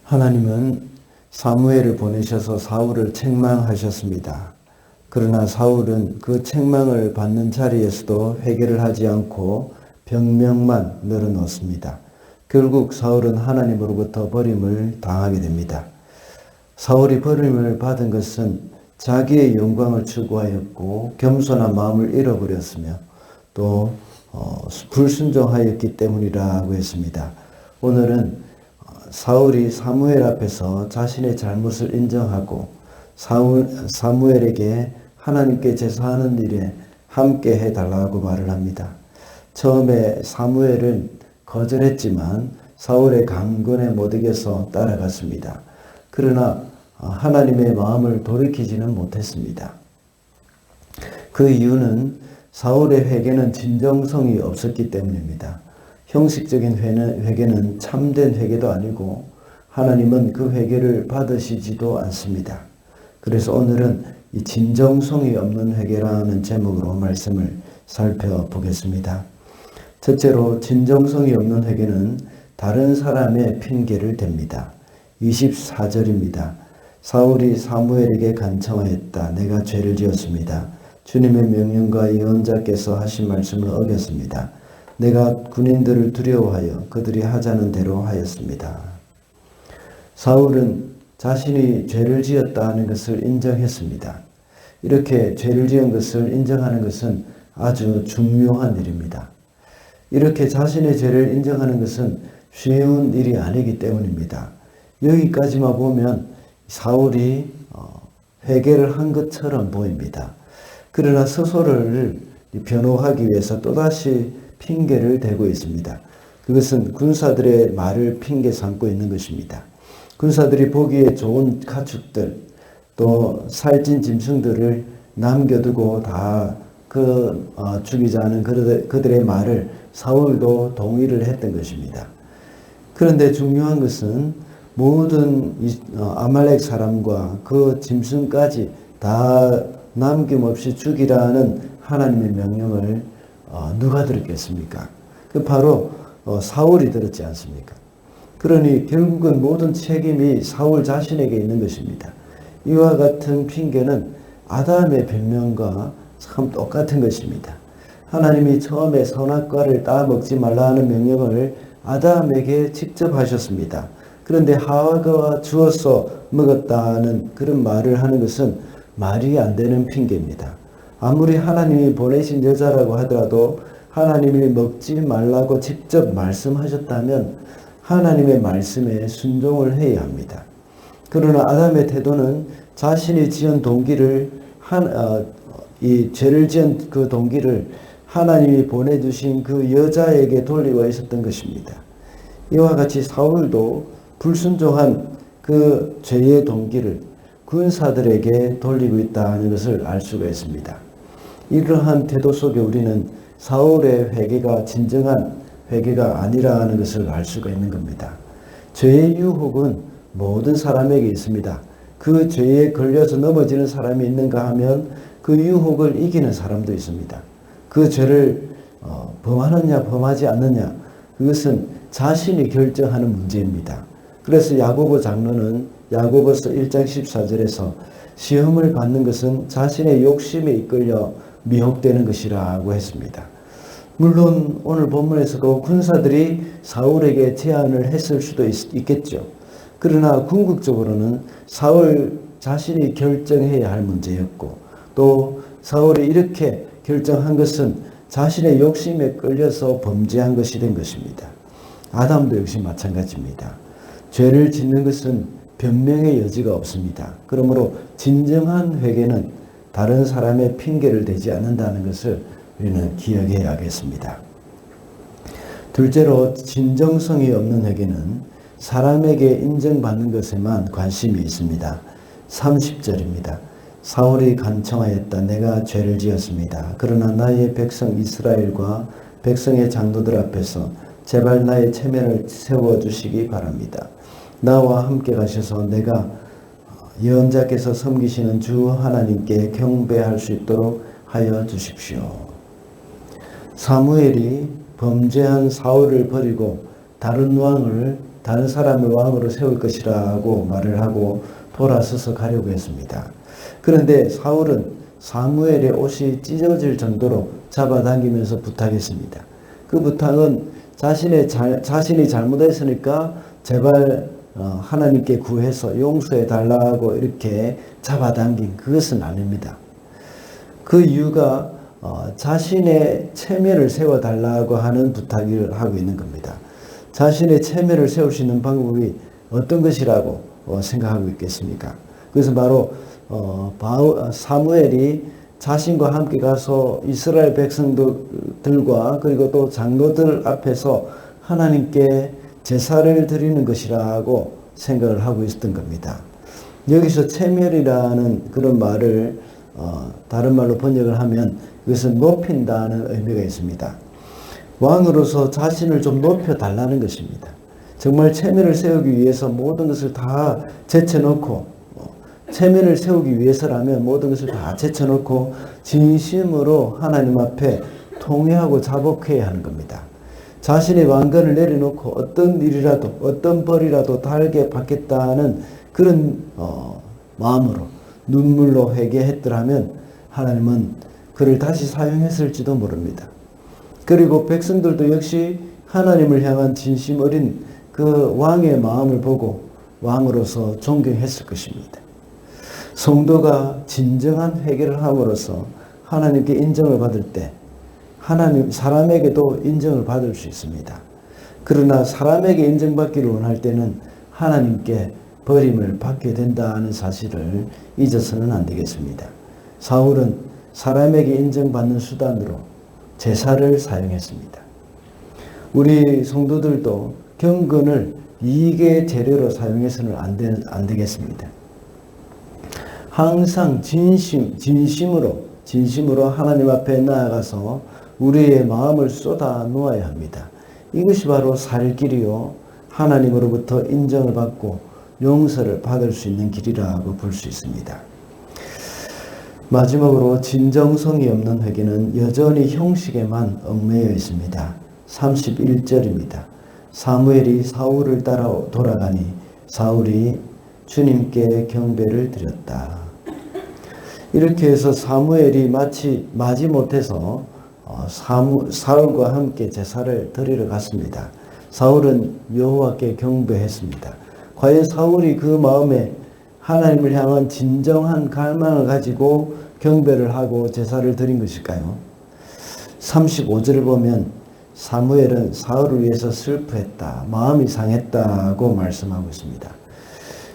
하나님은 사무엘을 보내셔서 사울을 책망하셨습니다. 그러나 사울은 그 책망을 받는 자리에서도 회개를 하지 않고 병명만 늘어놓습니다. 결국 사울은 하나님으로부터 버림을 당하게 됩니다. 사울이 버림을 받은 것은 자기의 영광을 추구하였고 겸손한 마음을 잃어버렸으며 또 불순종하였기 때문이라고 했습니다. 오늘은 사울이 사무엘 앞에서 자신의 잘못을 인정하고 사무엘에게 하나님께 제사하는 일에 함께 해달라고 말을 합니다. 처음에 사무엘은 거절했지만 사울의 강권에 못 이겨서 따라갔습니다. 그러나 하나님의 마음을 돌이키지는 못했습니다. 그 이유는 사울의 회개는 진정성이 없었기 때문입니다. 형식적인 회개는 참된 회개도 아니고 하나님은 그 회개를 받으시지도 않습니다. 그래서 오늘은 이 진정성이 없는 회개라는 제목으로 말씀을 살펴보겠습니다. 첫째로 진정성이 없는 회개는 다른 사람의 핑계를 댑니다. 24절입니다. 사울이 사무엘에게 간청하였다. 내가 죄를 지었습니다. 주님의 명령과 예언자께서 하신 말씀을 어겼습니다. 내가 군인들을 두려워하여 그들이 하자는 대로 하였습니다. 사울은 자신이 죄를 지었다는 것을 인정했습니다. 이렇게 죄를 지은 것을 인정하는 것은 아주 중요한 일입니다. 이렇게 자신의 죄를 인정하는 것은 쉬운 일이 아니기 때문입니다. 여기까지만 보면 사울이 회개를 한 것처럼 보입니다. 그러나 스스로를 변호하기 위해서 또다시 핑계를 대고 있습니다. 그것은 군사들의 말을 핑계 삼고 있는 것입니다. 군사들이 보기에 좋은 가축들 또 살찐 짐승들을 남겨두고 다 죽이자는 그들의 말을 사울도 동의를 했던 것입니다. 그런데 중요한 것은 모든 아말렉 사람과 그 짐승까지 다 남김없이 죽이라는 하나님의 명령을 누가 들었겠습니까? 그 바로 사울이 들었지 않습니까? 그러니 결국은 모든 책임이 사울 자신에게 있는 것입니다. 이와 같은 핑계는 아담의 변명과 참 똑같은 것입니다. 하나님이 처음에 선악과를 따먹지 말라 하는 명령을 아담에게 직접 하셨습니다. 그런데 하와가 주어서 먹었다는 그런 말을 하는 것은 말이 안 되는 핑계입니다. 아무리 하나님이 보내신 여자라고 하더라도 하나님이 먹지 말라고 직접 말씀하셨다면 하나님의 말씀에 순종을 해야 합니다. 그러나 아담의 태도는 자신이 지은 동기를 이 죄를 지은 그 동기를 하나님이 보내주신 그 여자에게 돌리고 있었던 것입니다. 이와 같이 사울도 불순종한 그 죄의 동기를 군사들에게 돌리고 있다는 것을 알 수가 있습니다. 이러한 태도 속에 우리는 사울의 회개가 진정한 회개가 아니라는 것을 알 수가 있는 겁니다. 죄의 유혹은 모든 사람에게 있습니다. 그 죄에 걸려서 넘어지는 사람이 있는가 하면 그 유혹을 이기는 사람도 있습니다. 그 죄를 범하느냐 범하지 않느냐 그것은 자신이 결정하는 문제입니다. 그래서 야고보 장로는 야고보서 1장 14절에서 시험을 받는 것은 자신의 욕심에 이끌려 미혹되는 것이라고 했습니다. 물론 오늘 본문에서도 군사들이 사울에게 제안을 했을 수도 있겠죠. 그러나 궁극적으로는 사울 자신이 결정해야 할 문제였고 또 사울이 이렇게 결정한 것은 자신의 욕심에 끌려서 범죄한 것이 된 것입니다. 아담도 역시 마찬가지입니다. 죄를 짓는 것은 변명의 여지가 없습니다. 그러므로 진정한 회개는 다른 사람의 핑계를 대지 않는다는 것을 우리는 기억해야겠습니다. 둘째로 진정성이 없는 회개는 사람에게 인정받는 것에만 관심이 있습니다. 30절입니다. 사울이 간청하였다. 내가 죄를 지었습니다. 그러나 나의 백성 이스라엘과 백성의 장로들 앞에서 제발 나의 체면을 세워주시기 바랍니다. 나와 함께 가셔서 내가 예언자께서 섬기시는 주 하나님께 경배할 수 있도록 하여 주십시오. 사무엘이 범죄한 사울을 버리고 다른 사람을 왕으로 세울 것이라고 말을 하고 돌아서서 가려고 했습니다. 그런데 사울은 사무엘의 옷이 찢어질 정도로 잡아당기면서 부탁했습니다. 그 부탁은 자신이 잘못했으니까 제발 하나님께 구해서 용서해 달라고 이렇게 잡아당긴 그것은 아닙니다. 그 이유가 자신의 체면을 세워달라고 하는 부탁을 하고 있는 겁니다. 자신의 체면을 세울 수 있는 방법이 어떤 것이라고 생각하고 있겠습니까? 그래서 바로 사무엘이 자신과 함께 가서 이스라엘 백성들과 그리고 또 장로들 앞에서 하나님께 제사를 드리는 것이라고 생각을 하고 있었던 겁니다. 여기서 체면이라는 그런 말을 다른 말로 번역을 하면 그것은 높인다는 의미가 있습니다. 왕으로서 자신을 좀 높여달라는 것입니다. 정말 체면을 세우기 위해서 모든 것을 다 제쳐놓고 체면을 세우기 위해서라면 모든 것을 다 제쳐놓고 진심으로 하나님 앞에 통회하고 자복해야 하는 겁니다. 자신의 왕관을 내려놓고 어떤 일이라도 어떤 벌이라도 달게 받겠다는 그런 마음으로 눈물로 회개했더라면 하나님은 그를 다시 사용했을지도 모릅니다. 그리고 백성들도 역시 하나님을 향한 진심 어린 그 왕의 마음을 보고 왕으로서 존경했을 것입니다. 성도가 진정한 회개를 함으로써 하나님께 인정을 받을 때 사람에게도 인정을 받을 수 있습니다. 그러나 사람에게 인정받기를 원할 때는 하나님께 버림을 받게 된다는 사실을 잊어서는 안 되겠습니다. 사울은 사람에게 인정받는 수단으로 제사를 사용했습니다. 우리 성도들도 경건을 이익의 재료로 사용해서는 안 되겠습니다. 항상 진심으로 하나님 앞에 나아가서 우리의 마음을 쏟아 놓아야 합니다. 이것이 바로 살 길이요 하나님으로부터 인정을 받고 용서를 받을 수 있는 길이라고 볼 수 있습니다. 마지막으로 진정성이 없는 회개는 여전히 형식에만 얽매여 있습니다. 31절입니다. 사무엘이 사울을 따라 돌아가니 사울이 주님께 경배를 드렸다. 이렇게 해서 사무엘이 마지못해서 사울과 함께 제사를 드리러 갔습니다. 사울은 여호와께 경배했습니다. 과연 사울이 그 마음에 하나님을 향한 진정한 갈망을 가지고 경배를 하고 제사를 드린 것일까요? 35절을 보면 사무엘은 사울을 위해서 슬퍼했다, 마음이 상했다고 말씀하고 있습니다.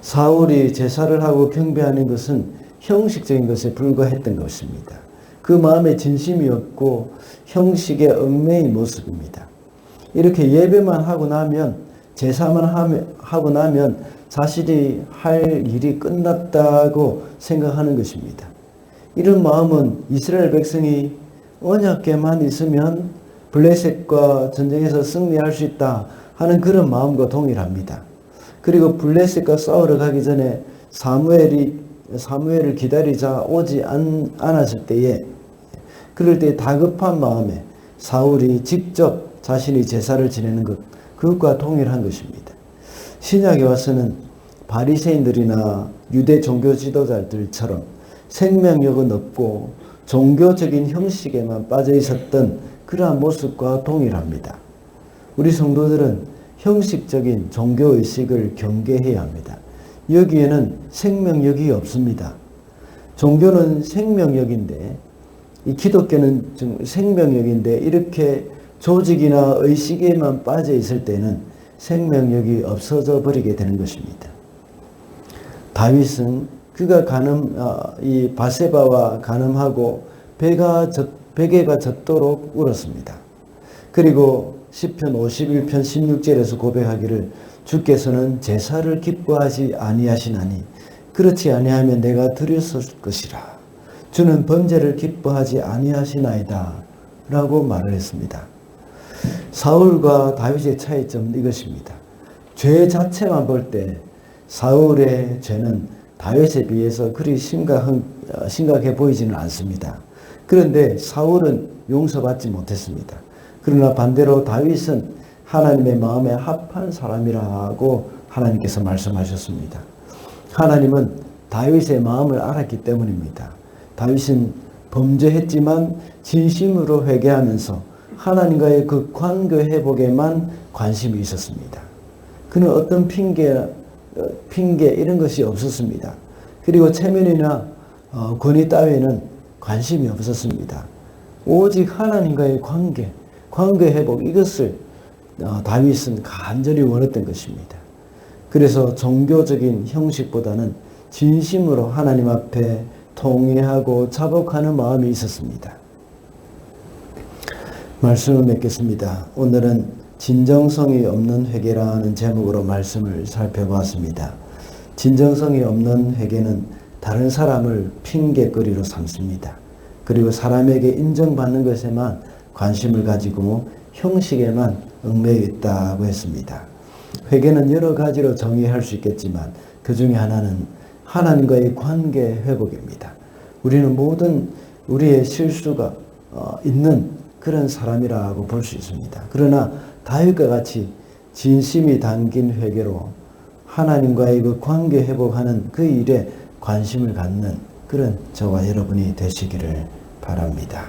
사울이 제사를 하고 경배하는 것은 형식적인 것에 불과했던 것입니다. 그 마음에 진심이 없고 형식의 얽매인 모습입니다. 이렇게 예배만 하고 나면 제사만 하고 나면 자신이 할 일이 끝났다고 생각하는 것입니다. 이런 마음은 이스라엘 백성이 언약궤만 있으면 블레셋과 전쟁에서 승리할 수 있다 하는 그런 마음과 동일합니다. 그리고 블레셋과 싸우러 가기 전에 사무엘을 기다리자 오지 않았을 때에 그럴 때 다급한 마음에 사울이 직접 자신이 제사를 지내는 그것과 동일한 것입니다. 신약에 와서는 바리새인들이나 유대 종교 지도자들처럼 생명력은 없고 종교적인 형식에만 빠져 있었던 그러한 모습과 동일합니다. 우리 성도들은 형식적인 종교의식을 경계해야 합니다. 여기에는 생명력이 없습니다. 종교는 생명력인데 이 기독교는 생명력인데 이렇게 조직이나 의식에만 빠져 있을 때는 생명력이 없어져 버리게 되는 것입니다. 다윗은 그가 이 바세바와 간음하고 베개가 젖도록 울었습니다. 그리고 시편 51편 16절에서 고백하기를 주께서는 제사를 기뻐하지 아니하시나니 그렇지 아니하면 내가 드렸을 것이라. 주는 번제를 기뻐하지 아니하시나이다 라고 말을 했습니다. 사울과 다윗의 차이점은 이것입니다. 죄 자체만 볼 때 사울의 죄는 다윗에 비해서 그리 심각해 보이지는 않습니다. 그런데 사울은 용서받지 못했습니다. 그러나 반대로 다윗은 하나님의 마음에 합한 사람이라고 하나님께서 말씀하셨습니다. 하나님은 다윗의 마음을 알았기 때문입니다. 다윗은 범죄했지만 진심으로 회개하면서 하나님과의 그 관계 회복에만 관심이 있었습니다. 그는 어떤 핑계 이런 것이 없었습니다. 그리고 체면이나 권위 따위에는 관심이 없었습니다. 오직 하나님과의 관계 회복, 이것을 다윗은 간절히 원했던 것입니다. 그래서 종교적인 형식보다는 진심으로 하나님 앞에 통회하고 자복하는 마음이 있었습니다. 말씀을 맺겠습니다. 오늘은 진정성이 없는 회개라는 제목으로 말씀을 살펴보았습니다. 진정성이 없는 회개는 다른 사람을 핑계거리로 삼습니다. 그리고 사람에게 인정받는 것에만 관심을 가지고 형식에만 얽매여 있다고 했습니다. 회개는 여러 가지로 정의할 수 있겠지만 그 중에 하나는 하나님과의 관계 회복입니다. 우리는 모든 우리의 실수가 있는 그런 사람이라고 볼 수 있습니다. 그러나 다윗과 같이 진심이 담긴 회개로 하나님과의 그 관계 회복하는 그 일에 관심을 갖는 그런 저와 여러분이 되시기를 바랍니다.